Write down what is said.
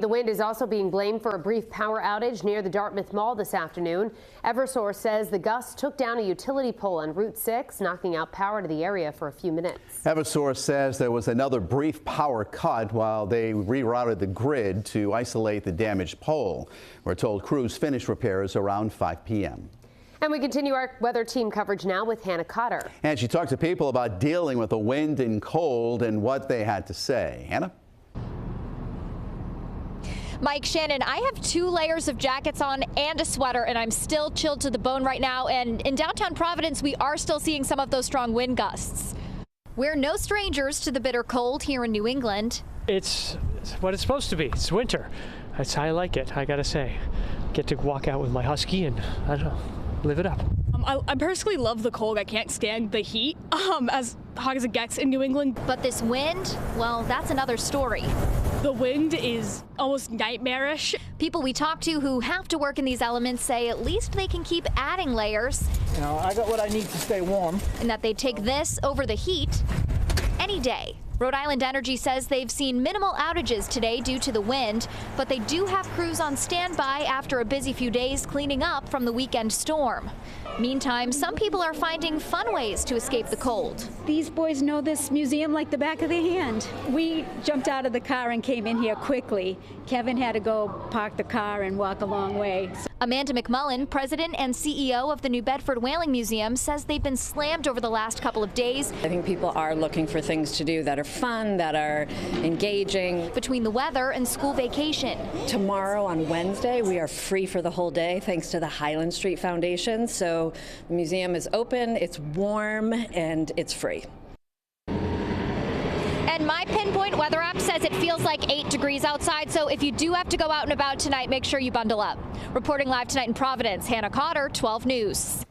The wind is also being blamed for a brief power outage near the Dartmouth Mall this afternoon. Eversource says the gusts took down a utility pole on Route 6, knocking out power to the area for a few minutes. Eversource says there was another brief power cut while they rerouted the grid to isolate the damaged pole. We're told crews finished repairs around 5 p.m. And we continue our weather team coverage now with Hannah Cotter. And she talked to people about dealing with the wind and cold and what they had to say. Hannah? Mike, Shannon, I have 2 layers of jackets on and a sweater, and I'm still chilled to the bone right now. And in downtown Providence, we are still seeing some of those strong wind gusts. We're no strangers to the bitter cold here in New England. It's what it's supposed to be. It's winter. That's how I like it, I gotta say. Get to walk out with my husky and, I don't know, live it up. I personally love the cold. I can't stand the heat, as hot as it gets in New England. But this wind, well, that's another story. The wind is almost nightmarish. People we talk to who have to work in these elements say at least they can keep adding layers. You know, I got what I need to stay warm. And that they take this over the heat any day. Rhode Island Energy says they've seen minimal outages today due to the wind, but they do have crews on standby after a busy few days cleaning up from the weekend storm. Meantime, some people are finding fun ways to escape the cold. These boys know this museum like the back of their hand. We jumped out of the car and came in here quickly. Kevin had to go park the car and walk a long way. Amanda McMullen, president and CEO of the New Bedford Whaling Museum, says they've been slammed over the last couple of days. I think people are looking for things to do that are fun, that are engaging. Between the weather and school vacation. Tomorrow on Wednesday, we are free for the whole day thanks to the Highland Street Foundation. So the museum is open, it's warm, and it's free. And my Pinpoint weather app says it feels like 8 degrees outside, so if you do have to go out and about tonight, make sure you bundle up. Reporting live tonight in Providence, Hannah Cotter, 12 News.